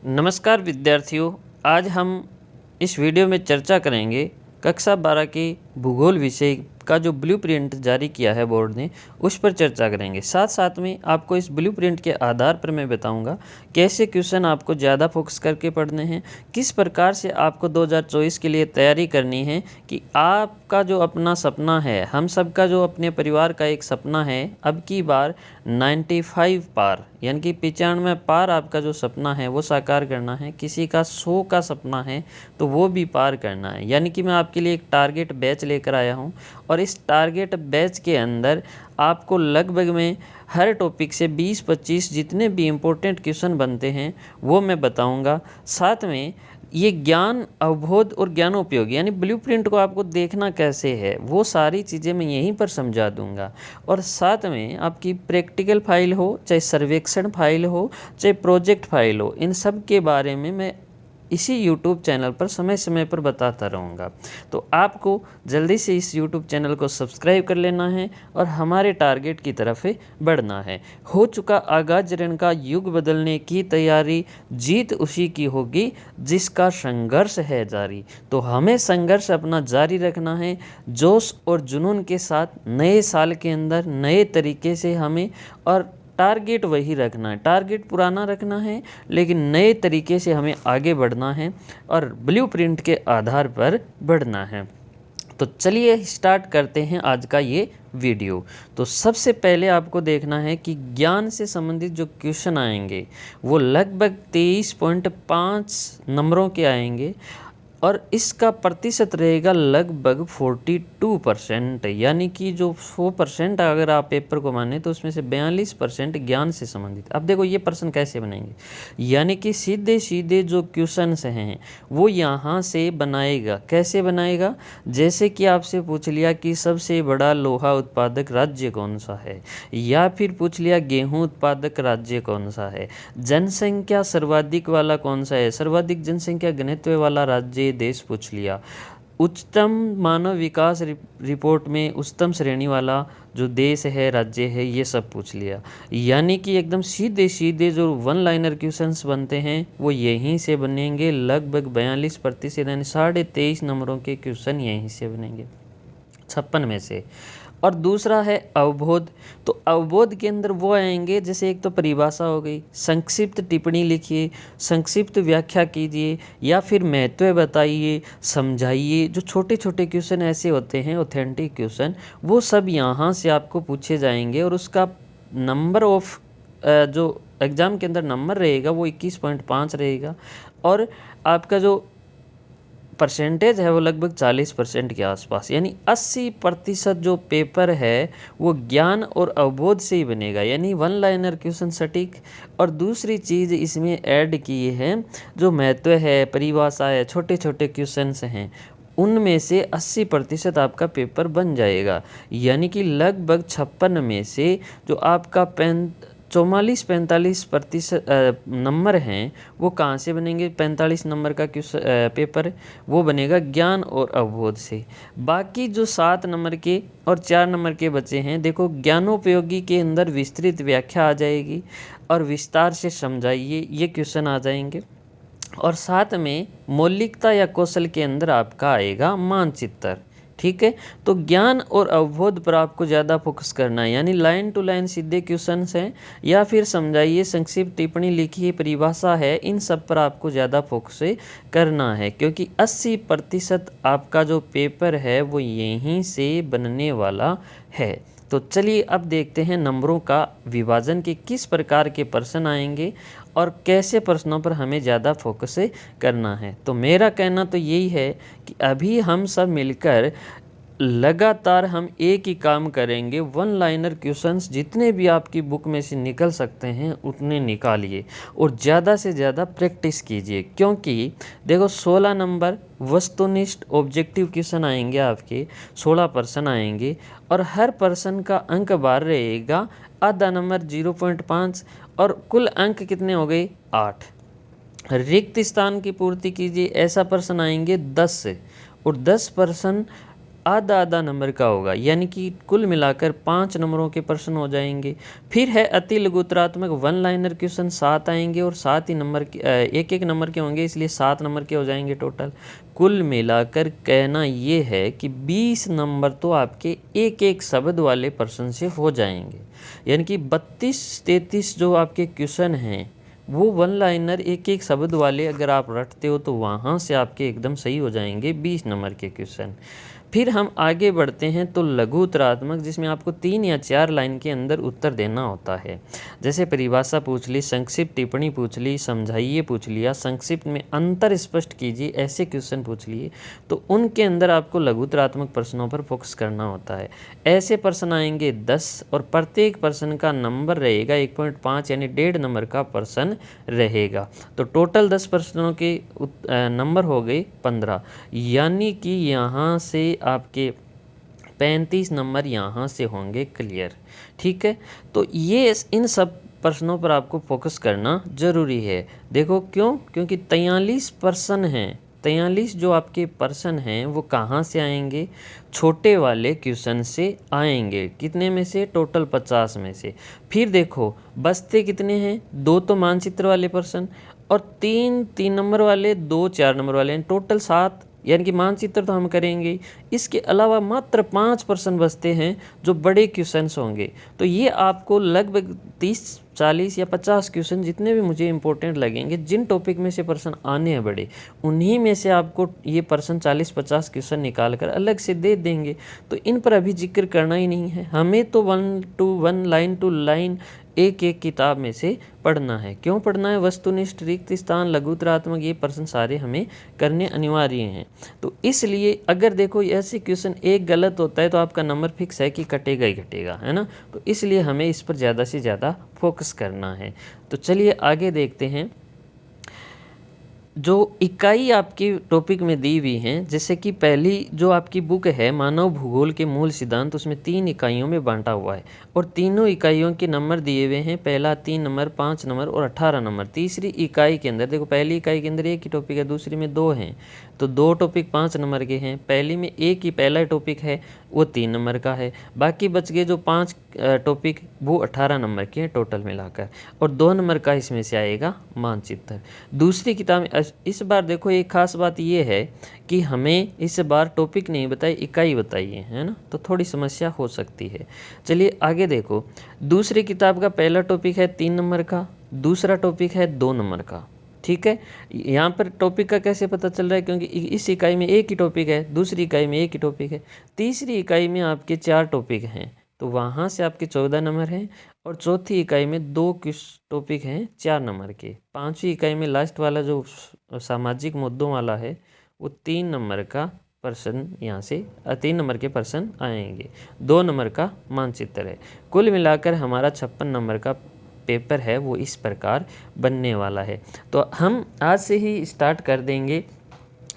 नमस्कार विद्यार्थियों, आज हम इस वीडियो में चर्चा करेंगे कक्षा 12 के भूगोल विषय का जो ब्लूप्रिंट जारी किया है बोर्ड ने, उस पर चर्चा करेंगे। साथ साथ में आपको इस ब्लूप्रिंट के आधार पर मैं बताऊंगा कैसे क्वेश्चन आपको ज़्यादा फोकस करके पढ़ने हैं, किस प्रकार से आपको 2024 के लिए तैयारी करनी है कि आपका जो अपना सपना है, हम सब का जो अपने परिवार का एक सपना है, अब की बार 95 पार यानी कि 95 पार आपका जो सपना है वो साकार करना है। किसी का 100 का सपना है तो वो भी पार करना है। यानी कि मैं आपके लिए एक टारगेट बैच लेकर आया हूँ और इस टारगेट बैच के अंदर आपको लगभग में हर टॉपिक से 20-25 जितने भी इम्पोर्टेंट क्वेश्चन बनते हैं वो मैं बताऊंगा। साथ में ये ज्ञान अवबोध और ज्ञानोपयोग यानी ब्लूप्रिंट को आपको देखना कैसे है वो सारी चीज़ें मैं यहीं पर समझा दूंगा। और साथ में आपकी प्रैक्टिकल फाइल हो, चाहे सर्वेक्षण फाइल हो, चाहे प्रोजेक्ट फाइल हो, इन सब के बारे में मैं इसी YouTube चैनल पर समय समय पर बताता रहूँगा। तो आपको जल्दी से इस YouTube चैनल को सब्सक्राइब कर लेना है और हमारे टारगेट की तरफ बढ़ना है। हो चुका आगाज रण का युग बदलने की तैयारी, जीत उसी की होगी जिसका संघर्ष है जारी। तो हमें संघर्ष अपना जारी रखना है, जोश और जुनून के साथ नए साल के अंदर नए तरीके से हमें, और टारगेट वही रखना है, टारगेट पुराना रखना है लेकिन नए तरीके से हमें आगे बढ़ना है और ब्लूप्रिंट के आधार पर बढ़ना है। तो चलिए स्टार्ट करते हैं आज का ये वीडियो। तो सबसे पहले आपको देखना है कि ज्ञान से संबंधित जो क्वेश्चन आएंगे वो लगभग 23.5 नंबरों के आएंगे और इसका प्रतिशत रहेगा लगभग 42%। यानी कि जो 100% अगर आप पेपर को माने तो उसमें से 42% ज्ञान से संबंधित। अब देखो ये प्रश्न कैसे बनेंगे, यानी कि सीधे सीधे जो क्वेश्चंस हैं वो यहाँ से बनाएगा। कैसे बनाएगा? जैसे कि आपसे पूछ लिया कि सबसे बड़ा लोहा उत्पादक राज्य कौन सा है, या फिर पूछ लिया गेहूँ उत्पादक राज्य कौन सा है, जनसंख्या सर्वाधिक वाला कौन सा है, सर्वाधिक जनसंख्या घनत्व वाला राज्य देश पूछ लिया, उच्चतम मानव विकास रिपोर्ट में उच्चतम श्रेणी वाला जो देश है, राज्य है, ये सब पूछ लिया। यानी कि एकदम सीधे सीधे जो वन लाइनर क्वेश्चंस बनते हैं वो यहीं से बनेंगे। लगभग 42% यानी 23.5 नंबरों के क्वेश्चन यहीं से बनेंगे 56 में से। और दूसरा है अवबोध। तो अवबोध के अंदर वो आएंगे, जैसे एक तो परिभाषा हो गई, संक्षिप्त टिप्पणी लिखिए, संक्षिप्त व्याख्या कीजिए, या फिर महत्व बताइए, समझाइए। जो छोटे छोटे क्वेश्चन ऐसे होते हैं ऑथेंटिक क्वेश्चन, वो सब यहाँ से आपको पूछे जाएंगे और उसका नंबर ऑफ जो एग्ज़ाम के अंदर नंबर रहेगा वो 21.5 रहेगा और आपका जो परसेंटेज है वो लगभग 40% के आसपास, यानी 80% जो पेपर है वो ज्ञान और अवबोध से ही बनेगा, यानी वन लाइनर क्वेश्चन सटीक। और दूसरी चीज़ इसमें ऐड की है जो महत्व है, परिभाषा है, छोटे छोटे क्वेश्चंस हैं, उनमें से 80% आपका पेपर बन जाएगा। यानी कि लगभग 56 में से जो आपका 44-45% नंबर हैं वो कहाँ से बनेंगे? 45 नंबर का पेपर वो बनेगा ज्ञान और अवबोध से। बाकी जो 7 नंबर के और 4 नंबर के बचे हैं, देखो ज्ञानोपयोगी के अंदर विस्तृत व्याख्या आ जाएगी और विस्तार से समझाइए, ये क्वेश्चन आ जाएंगे। और साथ में मौलिकता या कौशल के अंदर आपका आएगा मानचित्र। ठीक है, तो ज्ञान और अवबोध पर आपको ज़्यादा फोकस करना है, यानी लाइन टू लाइन सीधे क्वेश्चंस हैं, या फिर समझाइए, संक्षिप्त टिप्पणी लिखिए, परिभाषा है, इन सब पर आपको ज़्यादा फोकस करना है क्योंकि 80% आपका जो पेपर है वो यहीं से बनने वाला है। तो चलिए अब देखते हैं नंबरों का विभाजन के किस प्रकार के प्रश्न आएंगे और कैसे प्रश्नों पर हमें ज़्यादा फोकस करना है। तो मेरा कहना तो यही है कि अभी हम सब मिलकर लगातार हम एक ही काम करेंगे, वन लाइनर क्वेश्चंस जितने भी आपकी बुक में से निकल सकते हैं उतने निकालिए और ज़्यादा से ज़्यादा प्रैक्टिस कीजिए। क्योंकि देखो 16 नंबर वस्तुनिष्ठ ऑब्जेक्टिव क्वेश्चन आएंगे, आपके 16 प्रश्न आएंगे और हर प्रश्न का अंक बार रहेगा, आधा नंबर 0.5 और कुल अंक कितने हो गए? 8। रिक्त स्थान की पूर्ति कीजिए, ऐसा प्रश्न आएंगे 10 से, और 10 प्रश्न आधा आधा नंबर का होगा, यानी कि कुल मिलाकर 5 नंबरों के प्रश्न हो जाएंगे। फिर है अति लघुतरात्मक वन लाइनर क्वेश्चन 7 आएंगे और 7 ही नंबर के एक एक नंबर के होंगे, इसलिए 7 नंबर के हो जाएंगे टोटल। कुल मिलाकर कहना ये है कि 20 नंबर तो आपके एक एक शब्द वाले प्रश्न से हो जाएंगे, यानी कि 32-33 जो आपके क्वेश्चन हैं वो वन लाइनर एक एक शब्द वाले अगर आप रटते हो तो वहाँ से आपके एकदम सही हो जाएंगे 20 नंबर के क्वेश्चन। फिर हम आगे बढ़ते हैं तो लघु उत्तरात्मक, जिसमें आपको 3 या 4 लाइन के अंदर उत्तर देना होता है। जैसे परिभाषा पूछ ली, संक्षिप्त टिप्पणी पूछ ली, समझाइए पूछ लिया, संक्षिप्त में अंतर स्पष्ट कीजिए, ऐसे क्वेश्चन पूछ लिए, तो उनके अंदर आपको लघु उत्तरात्मक प्रश्नों पर फोकस करना होता है। ऐसे प्रश्न आएंगे 10 और प्रत्येक प्रश्न का नंबर रहेगा 1.5 यानी 1.5 नंबर का प्रश्न रहेगा। तो टोटल 10 प्रश्नों के नंबर हो गए 15, यानी कि यहाँ से आपके 35 नंबर यहाँ से होंगे क्लियर। ठीक है, तो ये इन सब प्रश्नों पर आपको फोकस करना ज़रूरी है। देखो क्यों, क्योंकि 43 प्रश्न हैं। 43 जो आपके प्रश्न हैं वो कहाँ से आएंगे? छोटे वाले क्वेश्चन से आएंगे। कितने में से? टोटल 50 में से। फिर देखो बचते कितने हैं? 2 तो मानचित्र वाले प्रश्न और 3 नंबर वाले, 2 4 नंबर वाले हैं, टोटल 7, यानी कि मानचित्र तो हम करेंगे। इसके अलावा मात्र 5 प्रश्न बचते हैं जो बड़े क्वेश्चंस होंगे। तो ये आपको लगभग 30 40 या 50 क्वेश्चन जितने भी मुझे इंपॉर्टेंट लगेंगे, जिन टॉपिक में से प्रश्न आने हैं बड़े, उन्हीं में से आपको ये प्रश्न 40-50 क्वेश्चन निकाल कर अलग से दे देंगे। तो इन पर अभी जिक्र करना ही नहीं है, हमें तो 1 to 1 लाइन टू लाइन एक एक किताब में से पढ़ना है। क्यों पढ़ना है? वस्तुनिष्ठ, रिक्त स्थान, लघु उत्तरात्मक, ये प्रश्न सारे हमें करने अनिवार्य हैं। तो इसलिए अगर देखो ऐसे क्वेश्चन एक गलत होता है तो आपका नंबर फिक्स है कि कटेगा ही कटेगा, है ना। तो इसलिए हमें इस पर ज़्यादा से ज़्यादा फोकस करना है। तो चलिए आगे देखते हैं। जो इकाई आपकी टॉपिक में दी हुई हैं, जैसे कि पहली जो आपकी बुक है मानव भूगोल के मूल सिद्धांत, उसमें 3 इकाइयों में बांटा हुआ है और तीनों इकाइयों के नंबर दिए हुए हैं। पहला 3 नंबर, 5 नंबर और 18 नंबर। तीसरी इकाई के अंदर देखो, पहली इकाई के अंदर एक ही टॉपिक है, दूसरी में 2 हैं, तो 2 टॉपिक 5 नंबर के हैं। पहली में एक ही पहला टॉपिक है वो 3 नंबर का है, बाकी बच गए जो 5 टॉपिक वो 18 नंबर के हैं टोटल मिलाकर, और 2 नंबर का इसमें से आएगा मानचित्र। दूसरी किताब इस बार देखो एक खास बात ये है कि हमें इस बार टॉपिक नहीं बताई, इकाई बताइए, है ना, तो थोड़ी समस्या हो सकती है। चलिए आगे देखो, दूसरी किताब का पहला टॉपिक है 3 नंबर का, दूसरा टॉपिक है 2 नंबर का। ठीक है, यहाँ पर टॉपिक का कैसे पता चल रहा है? क्योंकि इस इकाई में एक ही टॉपिक है, दूसरी इकाई में एक ही टॉपिक है, तीसरी इकाई में आपके 4 टॉपिक हैं, तो वहाँ से आपके 14 नंबर हैं, और चौथी इकाई में 2 टॉपिक हैं 4 नंबर के। पांचवी इकाई में लास्ट वाला जो सामाजिक मुद्दों वाला है वो 3 नंबर का प्रश्न, यहाँ से 3 नंबर के प्रश्न आएंगे। 2 नंबर का मानचित्र है। कुल मिलाकर हमारा 56 नंबर का पेपर है वो इस प्रकार बनने वाला है। तो हम आज से ही स्टार्ट कर देंगे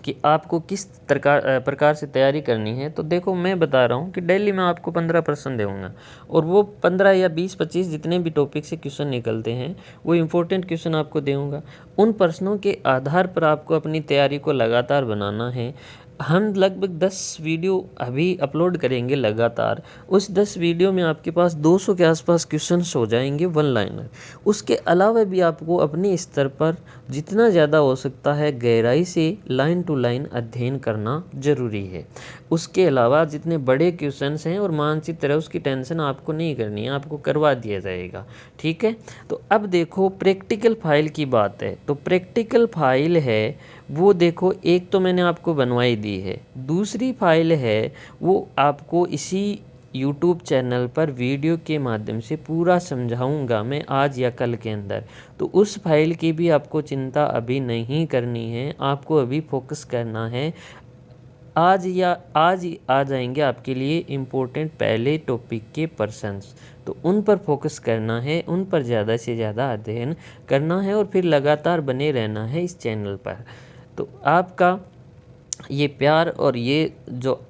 कि आपको किस प्रकार से तैयारी करनी है। तो देखो मैं बता रहा हूँ कि डेली मैं आपको 15 प्रश्न दूँगा, और वो 15 या 20-25 जितने भी टॉपिक से क्वेश्चन निकलते हैं वो इम्पोर्टेंट क्वेश्चन आपको दूँगा। उन प्रश्नों के आधार पर आपको अपनी तैयारी को लगातार बनाना है। हम लगभग 10 वीडियो अभी अपलोड करेंगे लगातार। उस 10 वीडियो में आपके पास 200 के आसपास क्वेश्चंस हो जाएंगे वन लाइनर। उसके अलावा भी आपको अपने स्तर पर जितना ज़्यादा हो सकता है गहराई से लाइन टू लाइन अध्ययन करना ज़रूरी है। उसके अलावा जितने बड़े क्वेश्चंस हैं और मानचित्र है उसकी टेंशन आपको नहीं करनी है, आपको करवा दिया जाएगा। ठीक है, तो अब देखो प्रैक्टिकल फाइल की बात है। तो प्रैक्टिकल फाइल है वो देखो, एक तो मैंने आपको बनवाई दी है, दूसरी फाइल है वो आपको इसी YouTube चैनल पर वीडियो के माध्यम से पूरा समझाऊंगा मैं आज या कल के अंदर। तो उस फाइल की भी आपको चिंता अभी नहीं करनी है, आपको अभी फोकस करना है। आज ही आ जाएंगे आपके लिए इम्पोर्टेंट पहले टॉपिक के पर्सन्स, तो उन पर फोकस करना है, उन पर ज़्यादा से ज़्यादा अध्ययन करना है और फिर लगातार बने रहना है इस चैनल पर। तो आपका ये प्यार और ये जो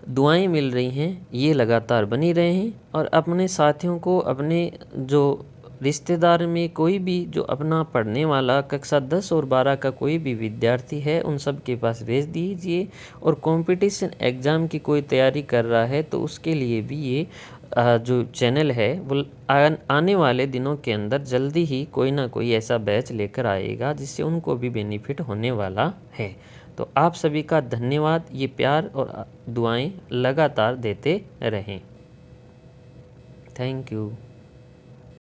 दुआएं मिल रही हैं ये लगातार बनी रहें, और अपने साथियों को, अपने जो रिश्तेदार में कोई भी जो अपना पढ़ने वाला कक्षा 10 और 12 का कोई भी विद्यार्थी है उन सब के पास भेज दीजिए। और कंपटीशन एग्ज़ाम की कोई तैयारी कर रहा है तो उसके लिए भी ये जो चैनल है वो आने वाले दिनों के अंदर जल्दी ही कोई ना कोई ऐसा बैच लेकर आएगा जिससे उनको भी बेनिफिट होने वाला है। तो आप सभी का धन्यवाद। ये प्यार और दुआएं लगातार देते रहें। Thank you.